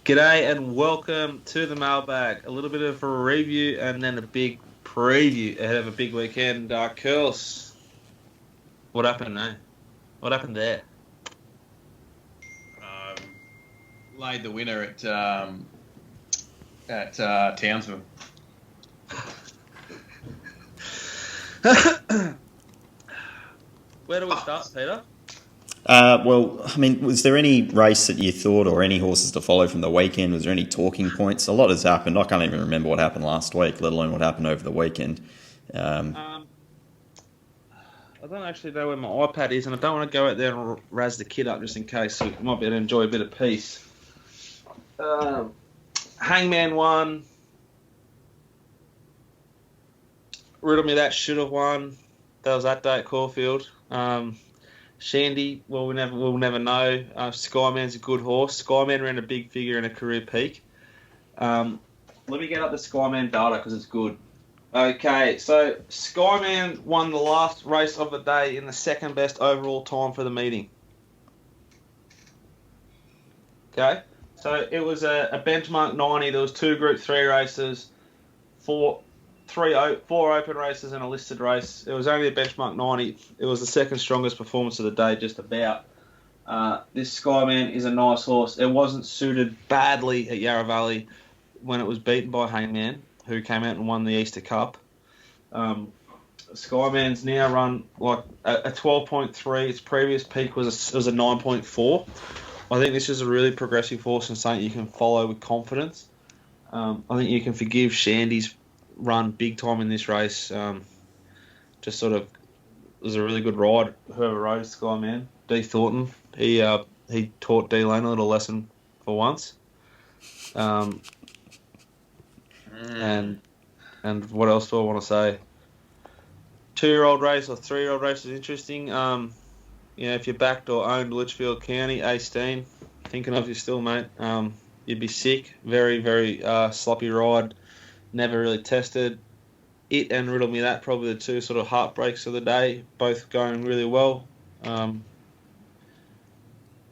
G'day and welcome to the mailbag. A little bit of a review and then a big preview ahead of a big weekend. Curls, what happened, eh? What happened there? Laid the winner at Townsville. Where do we start, Peter? Was there any race that you thought or any horses to follow from the weekend? Was there any talking points? A lot has happened. I can't even remember what happened last week, let alone what happened over the weekend. I don't actually know where my iPad is, and I don't want to go out there and razz the kid up just in case, so you might be able to enjoy a bit of peace. Hangman won. Riddle Me That should have won. That was that day at Caulfield. Shandy, well, we'll never know. Skyman's a good horse. Skyman ran a big figure in a career peak. Let me get up the Skyman data because it's good. Okay, so Skyman won the last race of the day in the second best overall time for the meeting. Okay, so it was a benchmark 90. There was 2 Group 3 races, 4 open races and a listed race. It was only a benchmark 90. It was the second strongest performance of the day, just about. This Skyman is a nice horse. It wasn't suited badly at Yarra Valley when it was beaten by Hangman, who came out and won the Easter Cup. Skyman's now run like a 12.3. Its previous peak was a 9.4. I think this is a really progressive horse and something you can follow with confidence. I think you can forgive Shandy's run big time in this race. Just sort of was a really good ride. Whoever rode Skyman, D Thornton, he taught D Lane a little lesson for once. And what else do I want to say? 2-year-old race or 3-year-old race is interesting. If you backed or owned Litchfield County, A-Steen, thinking of you still, mate. You'd be sick. Very, very sloppy ride. Never really tested. It and Riddle Me That, probably the 2 sort of heartbreaks of the day, both going really well.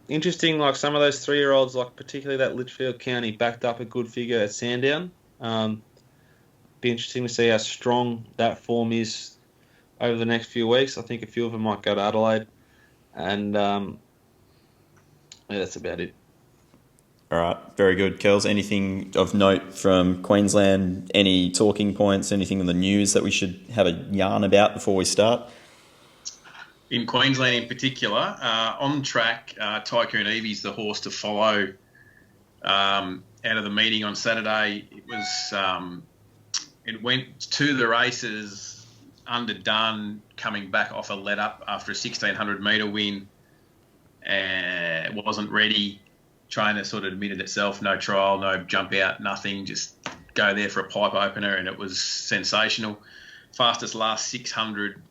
Interesting, like some of those 3-year-olds, like particularly that Litchfield County, backed up a good figure at Sandown. Be interesting to see how strong that form is over the next few weeks. I think a few of them might go to Adelaide. And that's about it. All right, very good. Kels, anything of note from Queensland? Any talking points, anything in the news that we should have a yarn about before we start? In Queensland in particular, on track, Tycoon Evie's the horse to follow out of the meeting on Saturday. It went to the races underdone, coming back off a let-up after a 1,600 metre win. It wasn't ready. Trainer sort of admitted itself, no trial, no jump out, nothing, just go there for a pipe opener, and it was sensational. Fastest last 600,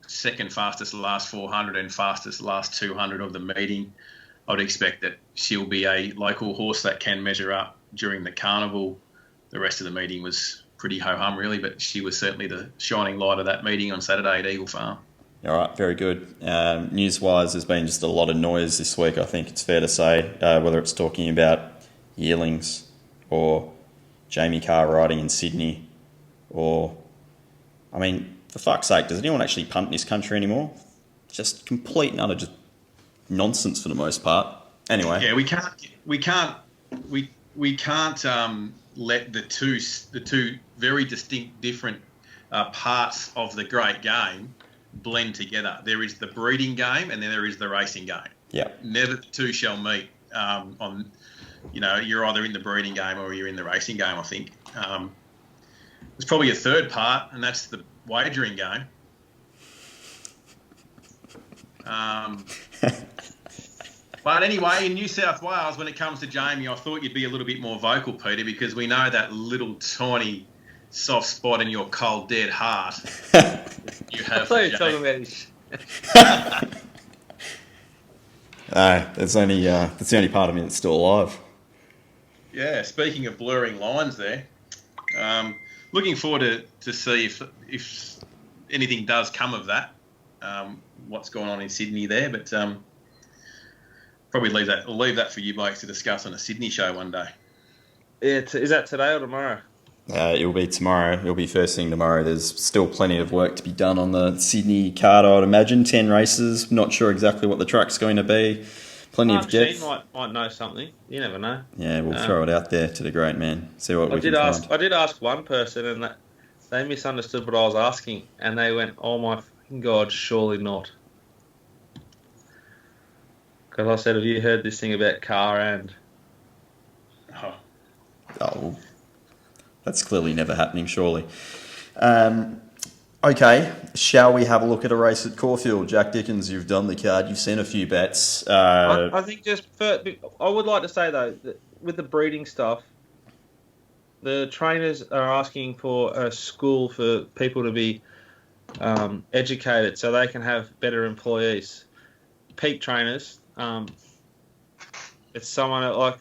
second fastest last 400, and fastest last 200 of the meeting. I would expect that she'll be a local horse that can measure up during the carnival. The rest of the meeting was pretty ho-hum, really, but she was certainly the shining light of that meeting on Saturday at Eagle Farm. All right, very good. News-wise, there's been just a lot of noise this week, I think it's fair to say, whether it's talking about yearlings or Jamie Carr riding in Sydney or, for fuck's sake, does anyone actually punt in this country anymore? Just complete and utter just nonsense for the most part. Anyway. Yeah, we can't let the two very distinct different parts of the great game blend together. There is the breeding game and then there is the racing game. Yeah. Never the two shall meet. You're either in the breeding game or you're in the racing game, I think. There's probably a third part, and that's the wagering game. But anyway, in New South Wales, when it comes to Jamie, I thought you'd be a little bit more vocal, Peter, because we know that little tiny soft spot in your cold, dead heart you have for Jamie. Talking about his... that's the only part of me that's still alive. Yeah, speaking of blurring lines there, looking forward to see if anything does come of that, what's going on in Sydney there. But Probably leave that for you blokes to discuss on a Sydney show one day. Yeah, is that today or tomorrow? It'll be tomorrow. It'll be first thing tomorrow. There's still plenty of work to be done on the Sydney card, I'd imagine. 10 races. Not sure exactly what the track's going to be. Plenty of depth. Might know something. You never know. Yeah, we'll throw it out there to the great man. See what we can find. I did ask one person, and they misunderstood what I was asking, and they went, "Oh my God, surely not." Because I said, "Have you heard this thing about car and?" Oh, that's clearly never happening, surely. Okay, shall we have a look at a race at Caulfield? Jack Dickens, you've done the card. You've seen a few bets. I think I would like to say, though, that with the breeding stuff, the trainers are asking for a school for people to be educated so they can have better employees. Peak trainers, it's someone like...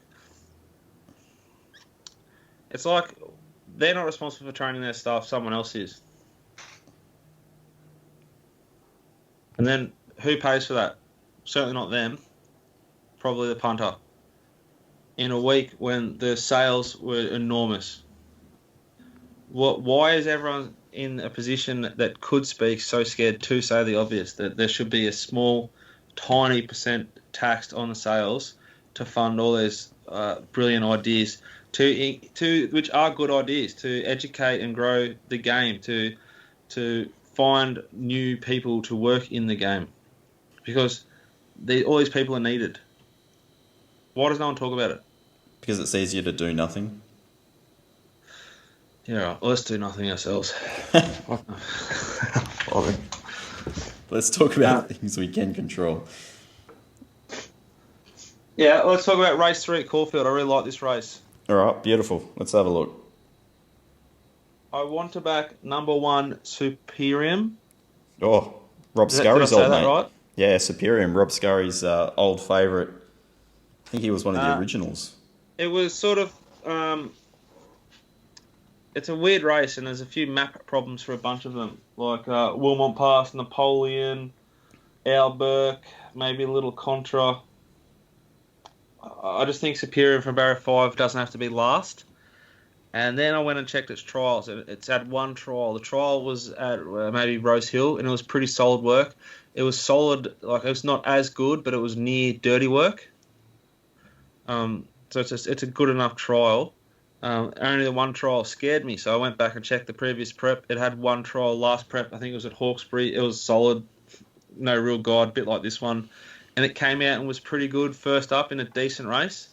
It's like they're not responsible for training their staff, someone else is. And then who pays for that? Certainly not them. Probably the punter. In a week when the sales were enormous. Why is everyone in a position that could speak so scared to say the obvious? That there should be a small, tiny percent taxed on the sales to fund all those brilliant ideas, which are good ideas, to educate and grow the game, to find new people to work in the game, because all these people are needed. Why does no one talk about it? Because it's easier to do nothing. Yeah, right. Well, let's do nothing ourselves. Let's talk about things we can control. Yeah, let's talk about race 3 at Caulfield. I really like this race. All right, beautiful. Let's have a look. I want to back number 1, Superium. Oh, Rob Scurry's old mate. Right? Yeah, Superium. Rob Scurry's old favourite. I think he was one of the originals. It was sort of... it's a weird race, and there's a few map problems for a bunch of them, like Wilmot Pass, Napoleon, Alburke, maybe a little Contra. I just think Superior from Barrier 5 doesn't have to be last. And then I went and checked its trials. It's had one trial. The trial was at maybe Rose Hill, and it was pretty solid work. It was solid, like it was not as good, but it was near dirty work. So it's a good enough trial. Only the one trial scared me, so I went back and checked the previous prep. It had one trial last prep. I think it was at Hawkesbury. It was solid, no real guide, bit like this one. And it came out and was pretty good first up in a decent race.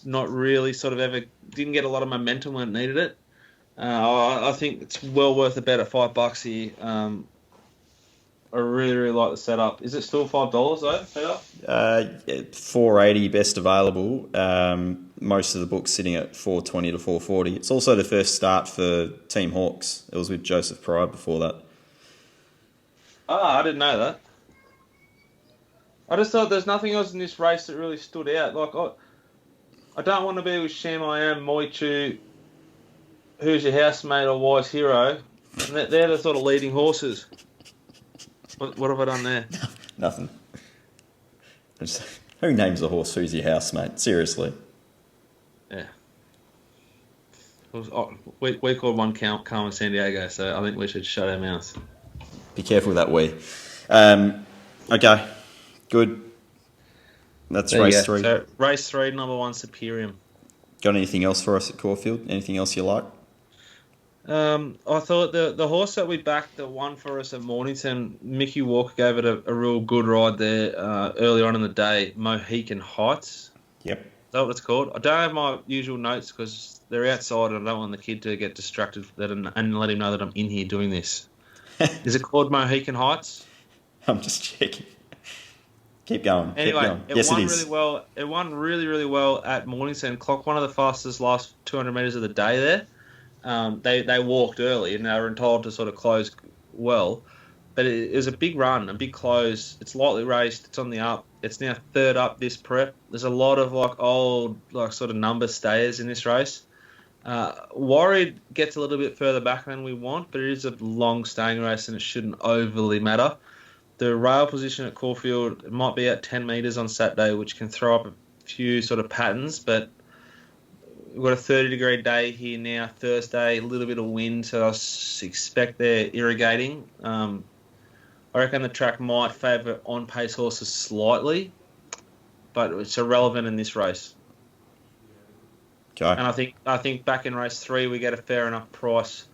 Not really didn't get a lot of momentum when it needed it. I think it's well worth a bet at $5 here. I really, really like the setup. Is it still $5 though, setup? $4.80 best available. Most of the books sitting at $4.20 to $4.40. It's also the first start for Team Hawks. It was with Joseph Pride before that. I didn't know that. I just thought there's nothing else in this race that really stood out. Like I don't want to be with Sham I Am, Moichu, Who's Your Housemate or Wise Hero. And they're the sort of leading horses. What have I done there? Nothing. Who names a horse Who's Your Housemate? Seriously. Yeah. We called one Carmen San Diego, so I think we should shut our mouths. Be careful with that we. Okay. Good. That's race 3. So, race 3, number 1, Superium. Got anything else for us at Caulfield? Anything else you like? I thought the horse that we backed that won for us at Mornington, Mickey Walker gave it a real good ride there early on in the day, Mohican Heights. Yep. Is that what it's called? I don't have my usual notes because they're outside and I don't want the kid to get distracted and let him know that I'm in here doing this. Is it called Mohican Heights? I'm just checking. Keep going. Anyway, keep going. Yes, it is. Really well. It won really, really well at Mornington. Clocked one of the fastest last 200 metres of the day there. They walked early and they were entitled to sort of close well. But it was a big run, a big close. It's lightly raced. It's on the up. It's now third up this prep. There's a lot of old sort of number stayers in this race. Worried gets a little bit further back than we want, but it is a long staying race and it shouldn't overly matter. the rail position at Caulfield might be at 10 metres on Saturday, which can throw up a few sort of patterns, but we've got a 30-degree day here now, Thursday, a little bit of wind, so I expect they're irrigating. I reckon the track might favour on-pace horses slightly, but it's irrelevant in this race. Okay. And I think back in race 3 we get a fair enough price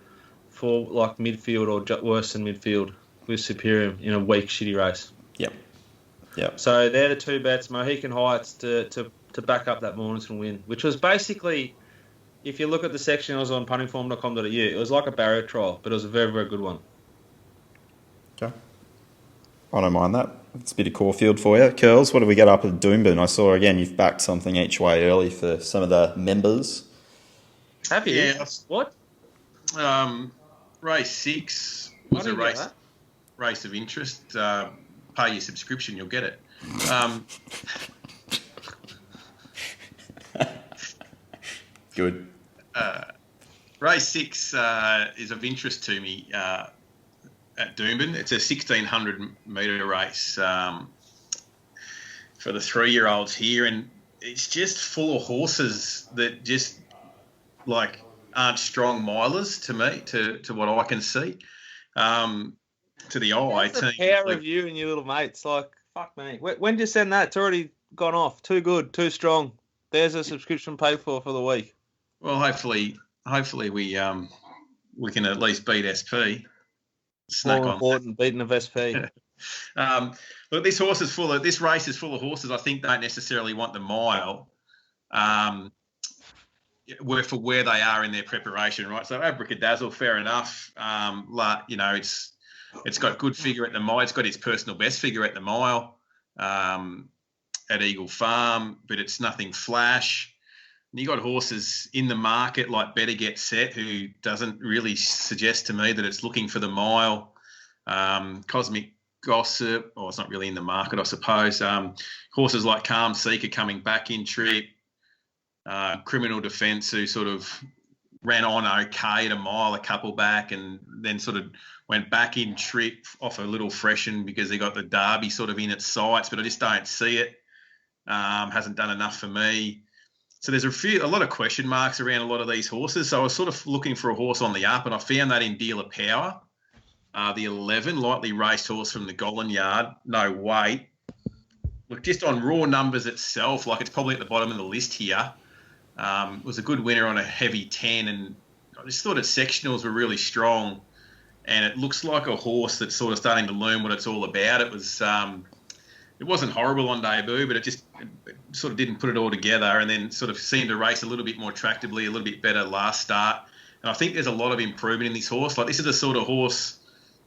for like midfield or worse than midfield with Superior in a weak, shitty race. Yep. So they're the two bets, Mohican Heights to back up that Mornington win, which was basically, if you look at the section, it was on puntingform.com.au, it was like a barrier trial, but it was a very, very good one. Okay. I don't mind that. It's a bit of Caulfield for you. Curls, what do we get up at Doomben? I saw, again, you've backed something each way early for some of the members. Have you? Yeah. What? Race 6 was a race of interest. Pay your subscription, you'll get it. Good. Race 6 is of interest to me at Doomben. It's a 1,600 metre race for the 3-year-olds here, and it's just full of horses that just like aren't strong milers to me, to what I can see. To the eye, That's a power of you and your little mates. Like, fuck me. When did you send that? It's already gone off. Too good, too strong. There's a subscription paid for the week. Well, hopefully we can at least beat SP. Snack More on important, beating of SP. Look, this race is full of horses I think don't necessarily want the mile. For where they are in their preparation, right? So Abracadazzle, fair enough. It's got good figure at the mile. It's got its personal best figure at the mile at Eagle Farm, but it's nothing flash. And you got horses in the market like Better Get Set, who doesn't really suggest to me that it's looking for the mile. Cosmic Gossip, it's not really in the market, I suppose. Horses like Calm Seeker coming back in trip. Criminal Defence, who sort of ran on okay at a mile a couple back and then sort of went back in trip off a little freshen because they got the Derby sort of in its sights, but I just don't see it. Hasn't done enough for me. So there's a lot of question marks around a lot of these horses. So I was sort of looking for a horse on the up, and I found that in Dealer Power, the 11, lightly raced horse from the Gollan Yard, no weight. Look, just on raw numbers itself, like it's probably at the bottom of the list here. Was a good winner on a heavy 10, and I just thought its sectionals were really strong, and it looks like a horse that's sort of starting to learn what it's all about. It wasn't horrible on debut, but it sort of didn't put it all together, and then sort of seemed to race a little bit more attractively, a little bit better last start. And I think there's a lot of improvement in this horse. Like, this is the sort of horse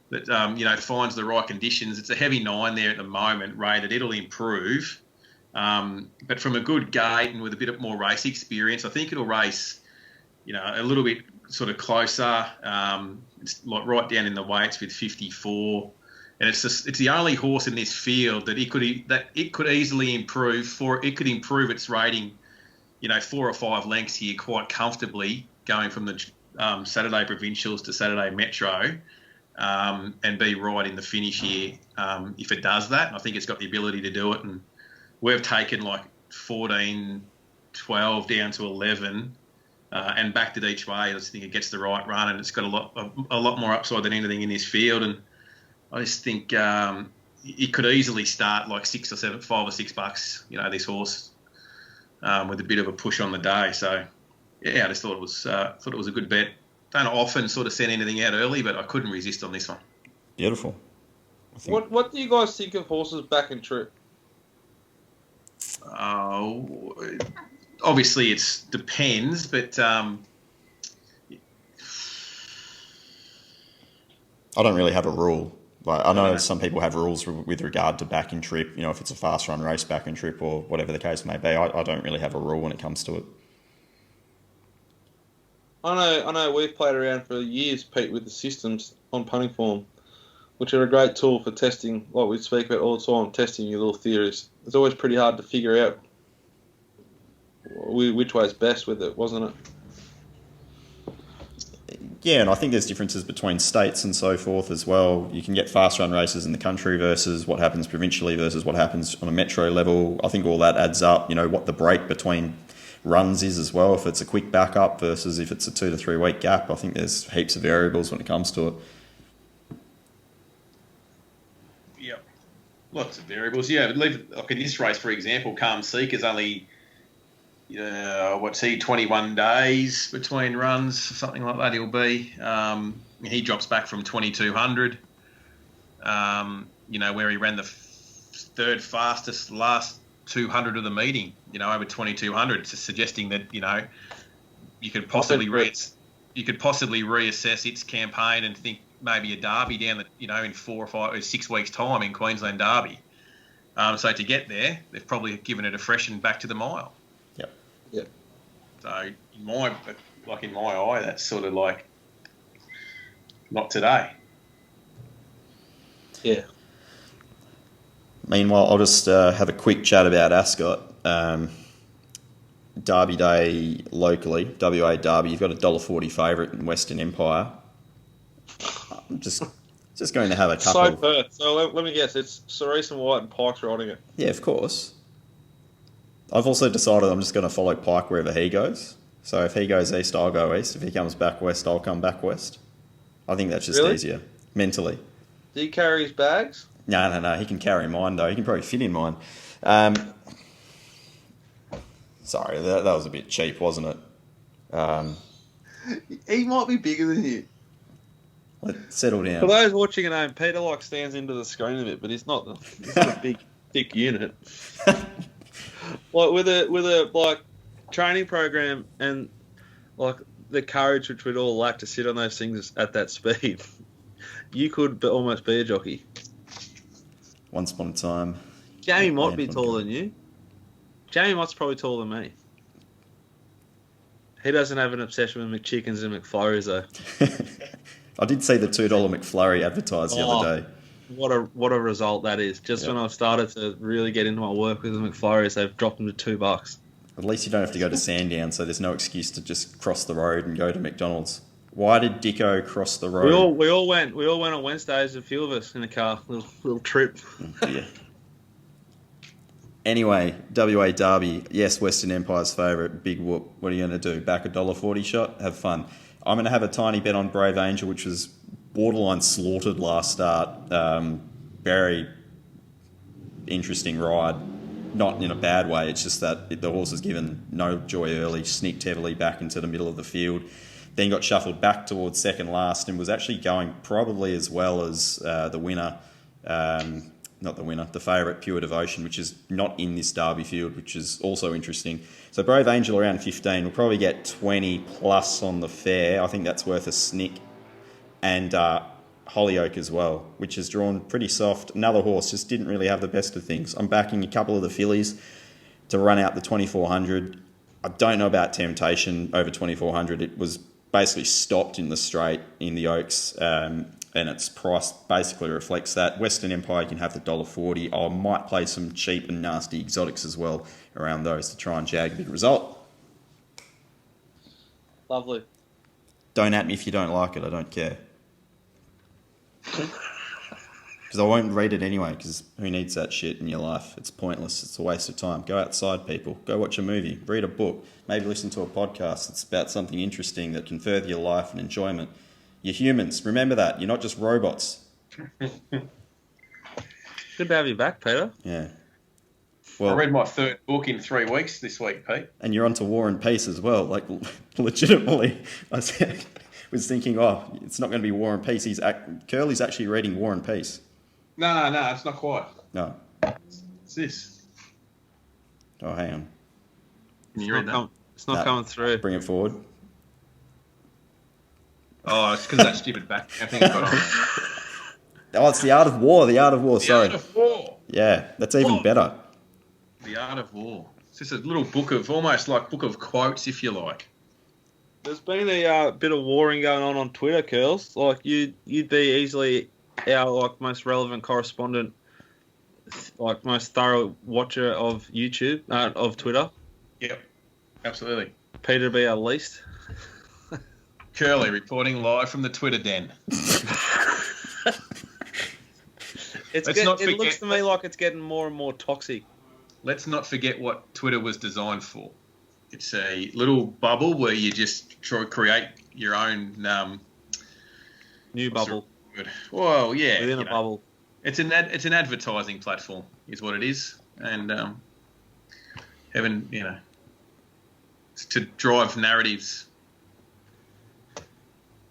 that finds the right conditions. It's a heavy 9 there at the moment, rated. It'll improve. But from a good gate and with a bit more race experience, I think it'll race, a little bit sort of closer. It's like right down in the weights with 54, and it's the only horse in this field that it could easily improve. It could improve its rating, 4 or 5 lengths here quite comfortably, going from the Saturday Provincials to Saturday Metro, and be right in the finish here if it does that. And I think it's got the ability to do it, and we've taken like 14, 12 down to 11 and backed it each way. I just think it gets the right run, and it's got a lot more upside than anything in this field. And I just think it could easily start like $6 or $7, $5 or $6, this horse, with a bit of a push on the day. So yeah, I just thought it was a good bet. Don't often sort of send anything out early, but I couldn't resist on this one. Beautiful. What do you guys think of horses back in trip? Obviously it depends, but I don't really have a rule. Like, I know some people have rules with regard to back and trip, if it's a fast run race, back and trip, or whatever the case may be. I don't really have a rule when it comes to it. I know we've played around for years, Pete, with the systems on punting form, which are a great tool for testing, like we speak about all the time, testing your little theories. It's always pretty hard to figure out which way's best with it, wasn't it? Yeah, and I think there's differences between states and so forth as well. You can get fast run races in the country versus what happens provincially versus what happens on a metro level. I think all that adds up. What the break between runs is as well. If it's a quick backup versus if it's a 2 to 3 week gap, I think there's heaps of variables when it comes to it. Yep, lots of variables. Yeah, like in this race, for example, Calm Seeker's only 21 days between runs, something like that he'll be. He drops back from 2200, where he ran the third fastest last 200 of the meeting, over 2200, suggesting that, you could possibly reassess its campaign and think maybe a derby down in 4 or 5 or 6 weeks' time in Queensland Derby. So to get there, they've probably given it a freshen back to the mile. Yep. So in my eye, that's sort of like not today. Yeah. Meanwhile, I'll just have a quick chat about Ascot. Derby Day locally, WA Derby. You've got a $1.40 favourite in Western Empire. I'm just going to have a couple. So Perth. So let me guess. It's Cerise and White and Pike's riding it. Yeah, of course. I've also decided I'm just going to follow Pike wherever he goes. So if he goes east, I'll go east. If he comes back west, I'll come back west. I think that's just easier, mentally. Do you carry his bags? No. He can carry mine, though. He can probably fit in mine. Sorry, that was a bit cheap, wasn't it? He might be bigger than you. Let's settle down. For those watching at home, Peter stands into the screen a bit, but he's not a big, thick unit. Like with a training program and like the courage which we'd all lack to sit on those things at that speed, you could almost be a jockey. Once upon a time. Jamie might be taller than you. Jamie Mott's probably taller than me. He doesn't have an obsession with McChickens and McFlurries though. I did see the $2 McFlurry advertised the other day. What a result that is. Just when I've started to really get into my work with the McFlurries, they've dropped them to $2. At least you don't have to go to Sandown, so there's no excuse to just cross the road and go to McDonald's. Why did Dicko cross the road? We all went on Wednesdays, a few of us in the car, little trip. Yeah. Anyway, WA Derby, yes, Western Empire's favourite, big whoop. What are you going to do? Back a $1.40 shot? Have fun. I'm going to have a tiny bet on Brave Angel, which was borderline slaughtered last start. Very interesting ride. Not in a bad way, it's just that the horse was given no joy early, sneaked heavily back into the middle of the field, then got shuffled back towards second last and was actually going probably as well as the winner, the favourite, Pure Devotion, which is not in this Derby field, which is also interesting. So Brave Angel around 15, we'll probably get 20 plus on the fair. I think that's worth a snick. And Hollyoak as well, which is drawn pretty soft. Another horse just didn't really have the best of things. I'm backing a couple of the fillies to run out the 2400. I don't know about Temptation over 2400. It was basically stopped in the straight in the Oaks, and its price basically reflects that. Western Empire can have the $1.40. I might play some cheap and nasty exotics as well around those to try and jag a big result. Lovely. Don't at me if you don't like it. I don't care. Because I won't read it anyway, because who needs that shit in your life? It's pointless. It's a waste of time. Go outside, people. Go watch a movie. Read a book. Maybe listen to a podcast that's about something interesting that can further your life and enjoyment. You're humans. Remember that. You're not just robots. Good to have you back, Peter. Yeah. Well, I read my third book in 3 weeks this week, Pete. And you're onto War and Peace as well. Like, legitimately, I was thinking, it's not going to be War and Peace. Curly's actually reading War and Peace. No, it's not quite. No. It's this. Oh, hang on. Can you read that? It's not coming through. Bring it forward. Oh, it's because that stupid back. I think I got on. Oh, it's The Art of War. The Art of War, sorry. The Art of War. Yeah, that's even better. The Art of War. It's just a little book of, almost like book of quotes, if you like. There's been a bit of warring going on Twitter, Curls. Like, you'd be easily our most relevant correspondent, most thorough watcher of YouTube, of Twitter. Yep, absolutely. Peter would be our least. Curly reporting live from the Twitter den. It looks to me like it's getting more and more toxic. Let's not forget what Twitter was designed for. It's a little bubble where you just try to create your own new bubble. Well, yeah, within a bubble. It's an advertising platform, is what it is, and it's to drive narratives.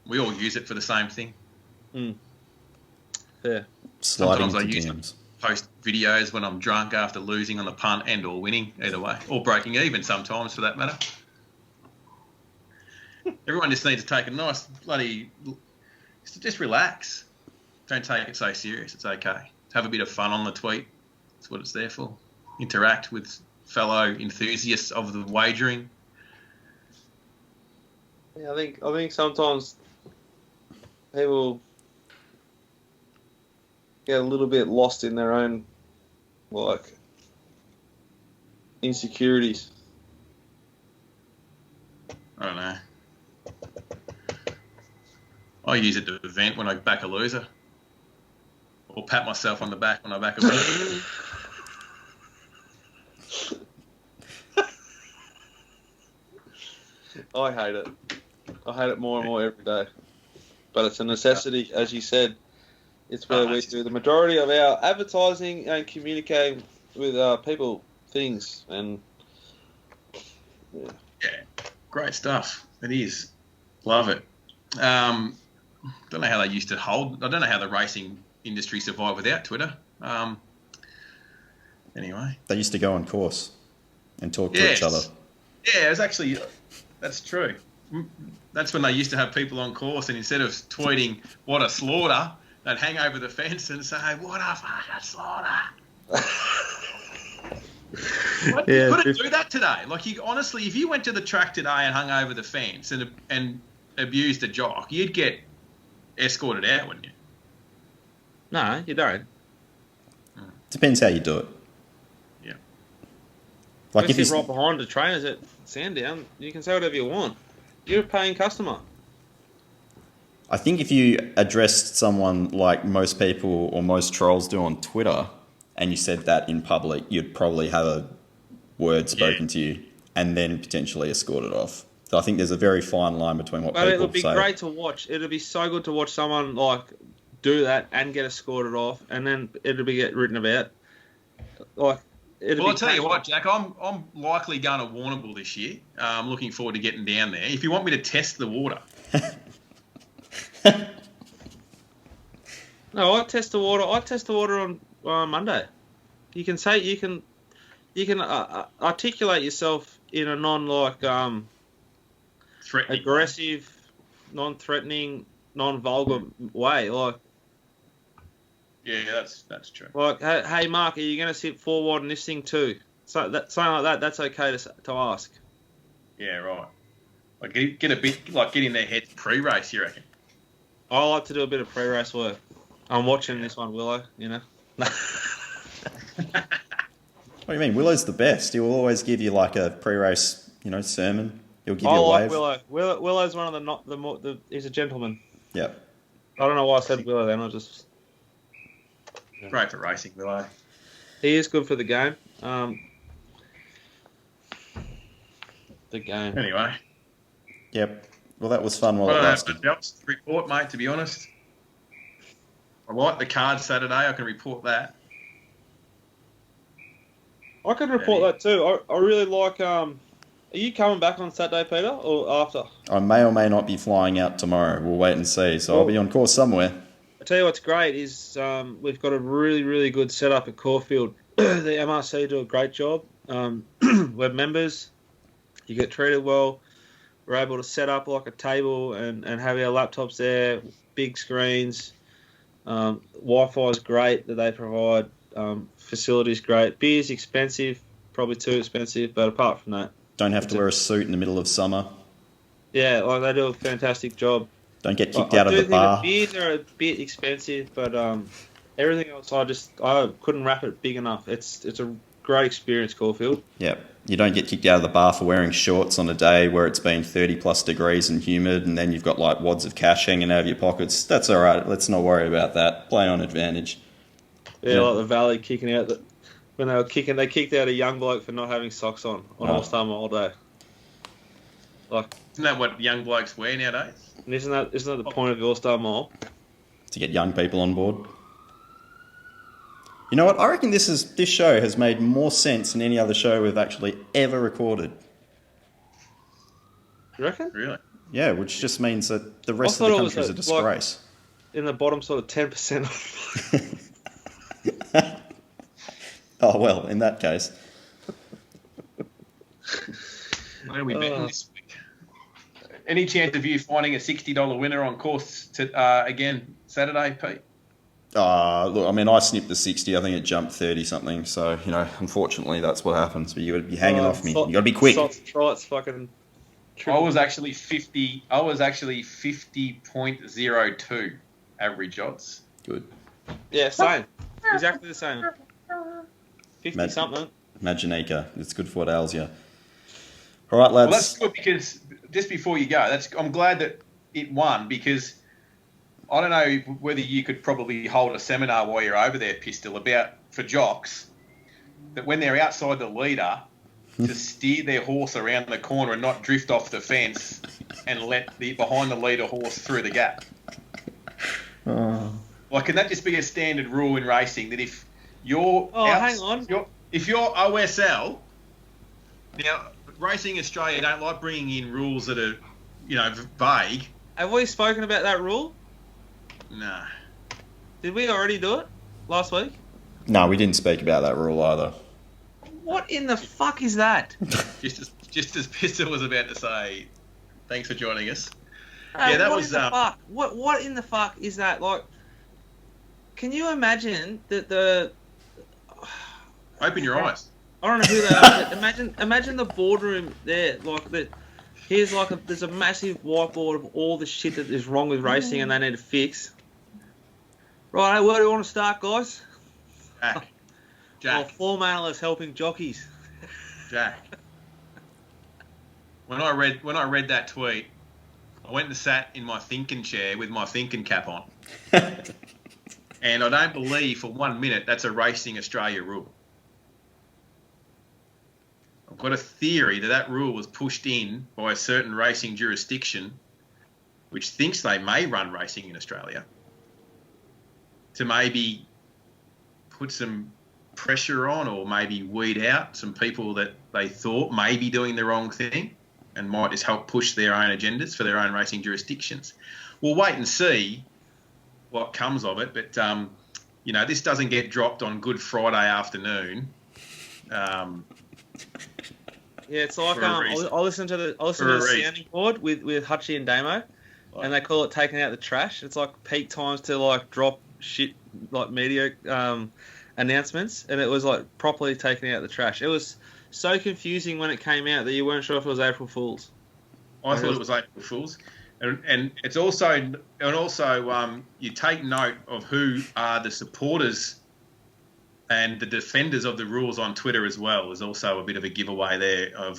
We all use it for the same thing. Yeah. Sometimes I use it to post videos when I'm drunk after losing on the punt and or winning, either way, or breaking even sometimes for that matter. Everyone just needs to take a nice just relax. Don't take it so serious. It's okay. Have a bit of fun on the tweet. That's what it's there for. Interact with fellow enthusiasts of the wagering. Yeah, I think sometimes people get a little bit lost in their own insecurities. I don't know. I use it to vent when I back a loser, or pat myself on the back when I back a winner. I hate it. I hate it more and more every day. But it's a necessity, as you said. It's where we do the majority of our advertising and communicating with people, things, and yeah, great stuff. It is. Love it. Don't know how they used to hold. I don't know how the racing industry survived without Twitter. Anyway, they used to go on course and talk to each other. Yeah, it was actually that's true. That's when they used to have people on course, and instead of tweeting "what a slaughter," they'd hang over the fence and say "what a fucking slaughter." You couldn't do that today. Like, you honestly, if you went to the track today and hung over the fence and abused a jock, you'd get escorted out, wouldn't you? No, you don't. Depends how you do it. Yeah. Like, if you're right behind the trainers at Sandown, you can say whatever you want. You're a paying customer. I think if you addressed someone like most people or most trolls do on Twitter, and you said that in public, you'd probably have a word spoken to you and then potentially escorted off. So I think there's a very fine line between what people say. But it'll be great to watch. It'll be so good to watch someone do that and get escorted off, and then it'll be get written about. I'll tell you what, Jack. I'm likely going to Warrnambool this year. I'm looking forward to getting down there. If you want me to test the water. No, I test the water. I test the water on Monday. You can articulate yourself in a aggressive, non-threatening, non-vulgar way. Yeah, that's true. Like, hey, Mark, are you going to sit forward in this thing too? So something like that. That's okay to ask. Yeah, right. Like, get a bit get in their head pre-race. You reckon? I like to do a bit of pre-race work. I'm watching this one, Willow. You know. What do you mean? Willow's the best. He will always give you a pre-race, sermon. He'll give you a wave. Willow. Willow's one of he's a gentleman. Yeah. I don't know why I said Willow then. I just. Great for racing, Willow. He is good for the game. The game. Anyway. Yep. Well, that was fun while it lasted. Report, mate. To be honest, I like the card Saturday. I can report that. I can report that too. I really like. Are you coming back on Saturday, Peter, or after? I may or may not be flying out tomorrow. We'll wait and see. So I'll be on course somewhere. I tell you what's great is we've got a really, really good setup at Caulfield. The MRC do a great job. We're members. You get treated well. We're able to set up like a table and have our laptops there, big screens. Wi-Fi is great that they provide. Facilities great. Beer's expensive, probably too expensive, but apart from that, don't have to wear a suit in the middle of summer. Yeah, they do a fantastic job. Don't get kicked out of the bar. The beers are a bit expensive, but everything else I couldn't wrap it big enough. It's a great experience, Caulfield. Yep. You don't get kicked out of the bar for wearing shorts on a day where it's been 30 plus degrees and humid, and then you've got like wads of cash hanging out of your pockets. That's all right. Let's not worry about that. Play on advantage. Yeah, like the Valley kicking out when they kicked out a young bloke for not having socks on All-Star Mile Day. Like, isn't that what young blokes wear nowadays? And isn't that the point of the All-Star Mile? To get young people on board. You know what? I reckon this show has made more sense than any other show we've actually ever recorded. You reckon? Really? Yeah, which just means that the rest of the country is a disgrace. In the bottom sort of 10%. Oh, well, in that case. Where are we betting this week? Any chance of you finding a $60 winner on course again Saturday, Pete? Look, I mean, I snipped the 60. I think it jumped 30 something. So, unfortunately, that's what happens. But you got to be hanging off me. You got to be quick. It's fucking. I was actually 50. I was actually 50.02 average odds. Good. Yeah, same. Exactly the same. 50 something. Imaginica. It's good for what ails you. All right, lads. Well, that's good because just before you go, I'm glad that it won because I don't know whether you could probably hold a seminar while you're over there, Pistol, for jocks that when they're outside the leader to steer their horse around the corner and not drift off the fence and let the behind the leader horse through the gap. Like, can that just be a standard rule in racing that if you're hang on. If you're OSL, now Racing Australia don't like bringing in rules that are, vague. Have we spoken about that rule? Nah. Did we already do it last week? No, we didn't speak about that rule either. What in the fuck is that? just as Pistol was about to say, thanks for joining us. That was fuck. What in the fuck is that? Like, can you imagine that the? Open your eyes. I don't know who they are. But imagine the boardroom there. Like that. There's a massive whiteboard of all the shit that is wrong with racing and they need to fix. Right, where do you want to start, guys? Jack. Form analysts helping jockeys. Jack. When I read that tweet, I went and sat in my thinking chair with my thinking cap on. And I don't believe for 1 minute that's a Racing Australia rule. I've got a theory that rule was pushed in by a certain racing jurisdiction which thinks they may run racing in Australia to maybe put some pressure on or maybe weed out some people that they thought may be doing the wrong thing and might just help push their own agendas for their own racing jurisdictions. We'll wait and see what comes of it, but this doesn't get dropped on Good Friday afternoon. Yeah, it's like I listen to the sounding board with Hutchie and Damo, and they call it taking out the trash. It's like peak times to like drop shit like media announcements, and it was like properly taking out the trash. It was so confusing when it came out that you weren't sure if it was April Fool's. I thought it was April Fool's, and it's also you take note of who are the supporters and the defenders of the rules on Twitter as well. Is also a bit of a giveaway there of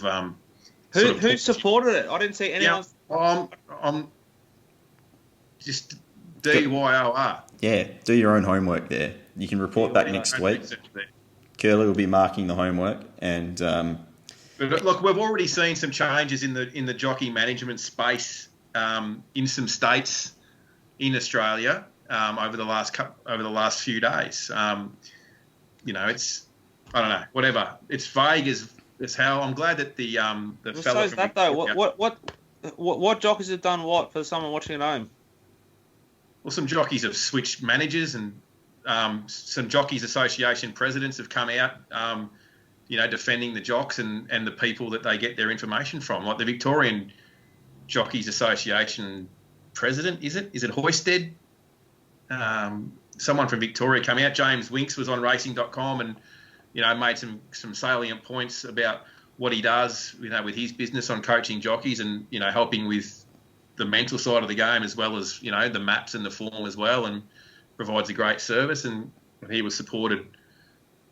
who supported it. I didn't see anyone. I'm just DYOR. Yeah, do your own homework there. You can report back next week. Curly will be marking the homework, and but look, we've already seen some changes in the jockey management space in some states in Australia over the last few days. It's I don't know, whatever. It's vague as how. I'm glad that the fellow. So that though. What jockeys have done what for someone watching at home? Well, some jockeys have switched managers, and some jockeys association presidents have come out, defending the jocks and the people that they get their information from. Like the Victorian Jockeys Association president, is it Hoisted? Someone from Victoria came out. James Winks was on racing.com and, made some salient points about what he does, with his business on coaching jockeys and, helping with the mental side of the game as well as, the maps and the form as well, and provides a great service. And he was supported,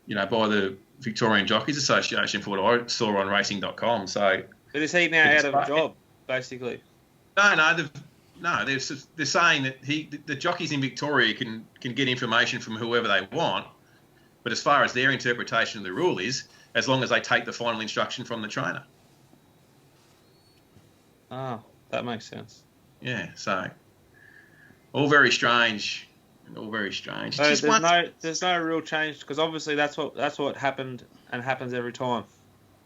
by the Victorian Jockeys Association for what I saw on racing.com. So, but is he now out of a job, basically? No, they're saying that the jockeys in Victoria can get information from whoever they want, but as far as their interpretation of the rule is, as long as they take the final instruction from the trainer. Oh, that makes sense. Yeah, so all very strange. All very strange. So there's no real change, because obviously that's what happened and happens every time.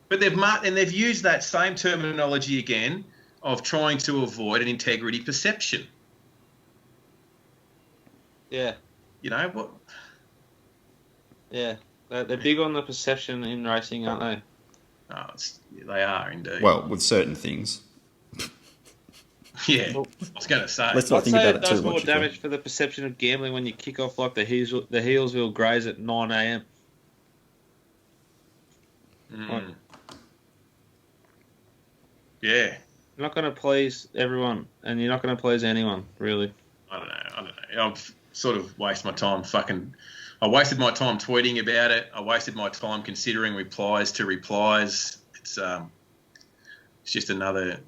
But they've used that same terminology again of trying to avoid an integrity perception. Yeah. You know what? Yeah, they're big on the perception in racing, aren't they? Oh, they are indeed. Well, with certain things. Yeah, I was going to say. Let's not think about it too much. It does more damage for the perception of gambling when you kick off like the Healesville Greys at 9 a.m. Like, yeah. You're not going to please everyone, and you're not going to please anyone, really. I don't know. I've sort of wasted my time I wasted my time tweeting about it. I wasted my time considering replies to replies. It's just another